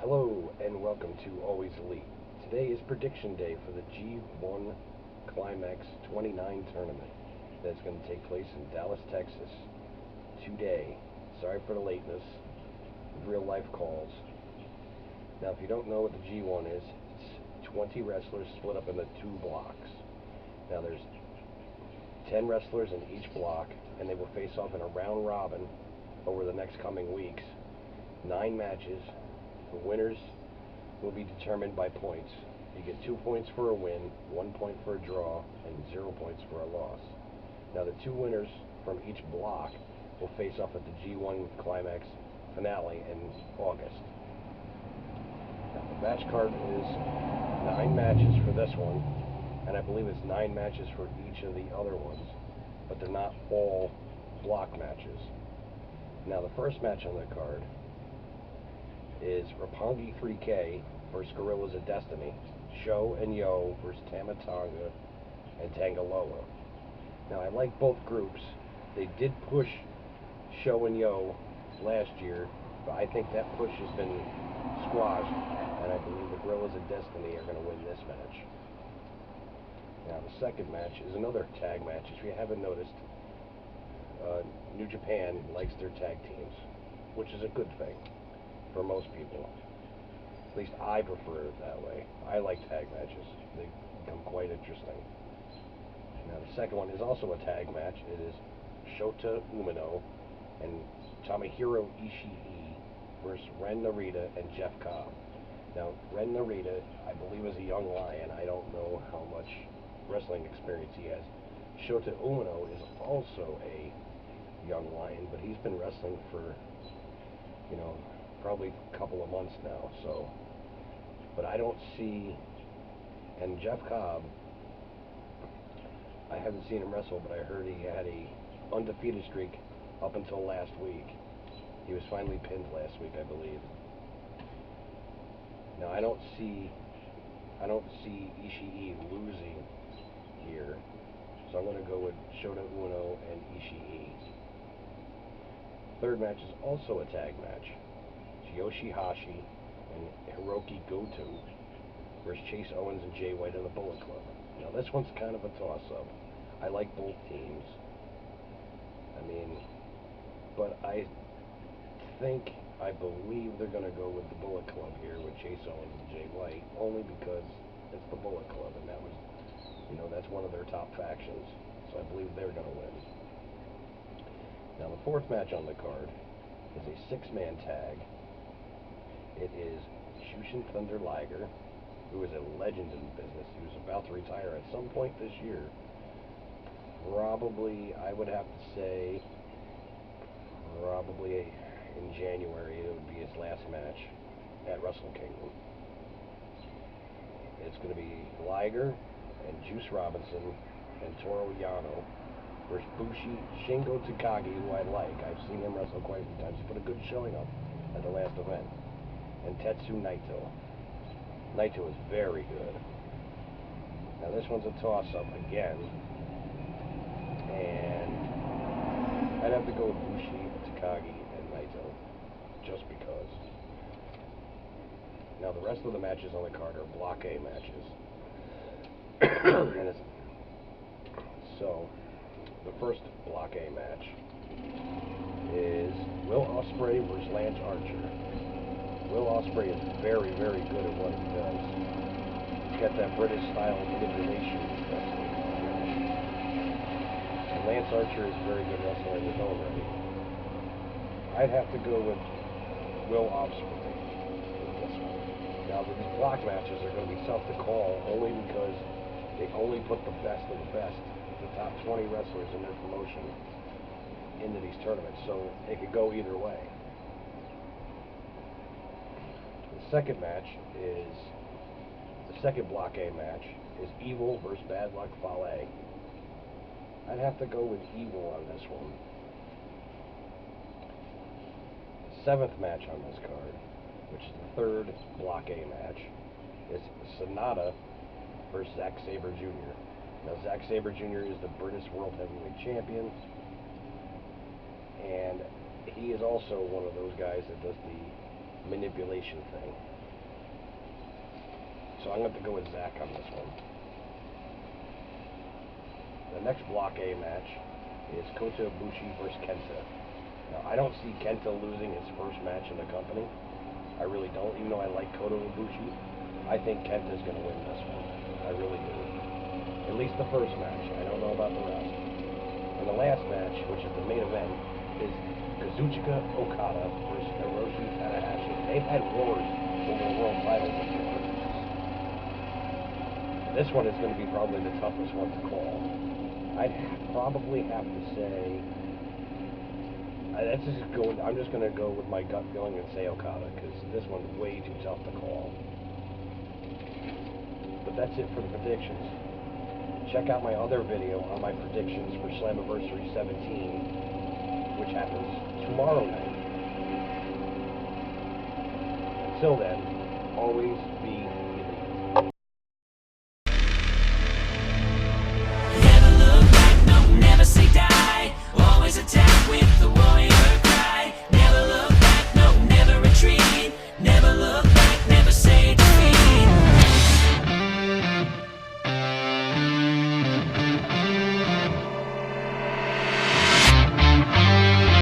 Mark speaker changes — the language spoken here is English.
Speaker 1: Hello and welcome to Always Elite. Today is prediction day for the G1 Climax 29 tournament that's going to take place in Dallas, Texas today. Sorry for the lateness, real life calls. Now if you don't know what the G1 is, it's 20 wrestlers split up into two blocks. Now there's 10 wrestlers in each block and they will face off in a round robin over the next coming weeks. 9 matches. The winners will be determined by points. You get 2 points for a win, 1 point for a draw, and 0 points for a loss. Now the 2 winners from each block will face off at the G1 Climax finale in August. Now the match card is 9 matches for this one, and I believe it's 9 matches for each of the other ones, but they're not all block matches. Now the first match on the card is Roppongi 3K versus Gorillas of Destiny, Sho and Yo versus Tamatonga and Tangaloa. Now I like both groups. They did push Sho and Yo last year, but I think that push has been squashed, and I believe the Gorillas of Destiny are going to win this match. Now the second match is another tag match. If you haven't noticed, New Japan likes their tag teams, which is a good thing for most people. At least I prefer it that way. I like tag matches. They become quite interesting. Now the second one is also a tag match. It is Shota Umino and Tomohiro Ishii versus Ren Narita and Jeff Cobb. Now Ren Narita, I believe, is a young lion. I don't know how much wrestling experience he has. Shota Umino is also a young lion, but he's been wrestling for, probably a couple of months now, so. But I don't see, and Jeff Cobb, I haven't seen him wrestle, but I heard he had a undefeated streak up until last week. He was finally pinned last week, I believe. Now I don't see Ishii losing here, so I'm going to go with Shota Umino and Ishii. Third match is also a tag match. Yoshihashi and Hiroki Goto versus Chase Owens and Jay White of the Bullet Club. Now this one's kind of a toss-up. I like both teams. But I believe they're going to go with the Bullet Club here with Chase Owens and Jay White, only because it's the Bullet Club, and that was, that's one of their top factions. So I believe they're going to win. Now the fourth match on the card is a 6-man tag. It is Shushin Thunder Liger, who is a legend in the business. He was about to retire at some point this year. Probably, I would have to say, probably in January, it would be his last match at Wrestle Kingdom. It's going to be Liger and Juice Robinson and Toru Yano versus Bushi, Shingo Takagi, who I like. I've seen him wrestle quite a few times. He put a good showing up at the last event. And Tetsu Naito. Naito is very good. Now this one's a toss-up again. And I'd have to go with Bushi, Takagi, and Naito. Just because. Now the rest of the matches on the card are Block A matches. So, the first Block A match is Will Ospreay versus Lance Archer. Will Ospreay is very, very good at what he does. He's got that British style manipulation wrestling. And Lance Archer is a very good wrestler in his own right. I'd have to go with Will Ospreay with this one. Now these block matches are going to be tough to call, only because they only put the best of the best, the top 20 wrestlers in their promotion, into these tournaments, so it could go either way. The second Block A match is Evil versus Bad Luck Fale. I'd have to go with Evil on this one. The 7th match on this card, which is the third Block A match, is Sonata versus Zack Sabre Jr. Now Zack Sabre Jr. is the British World Heavyweight Champion, and he is also one of those guys that does the manipulation thing. so I'm going to have to go with Zach on this one. The next Block A match is Kota Ibushi versus Kenta. Now, I don't see Kenta losing his first match in the company. I really don't, even though I like Kota Ibushi. I think Kenta's going to win this one. I really do. At least the first match. I don't know about the rest. And the last match, which is the main event, is Kazuchika Okada versus Hiroshi Tanahashi. They've had wars over the world title before. This one is going to be probably the toughest one to call. I'd probably have to say, I'm just going to go with my gut feeling and say Okada, because this one's way too tough to call. But that's it for the predictions. Check out my other video on my predictions for Slammiversary 17, which happens tomorrow night. Until then, always be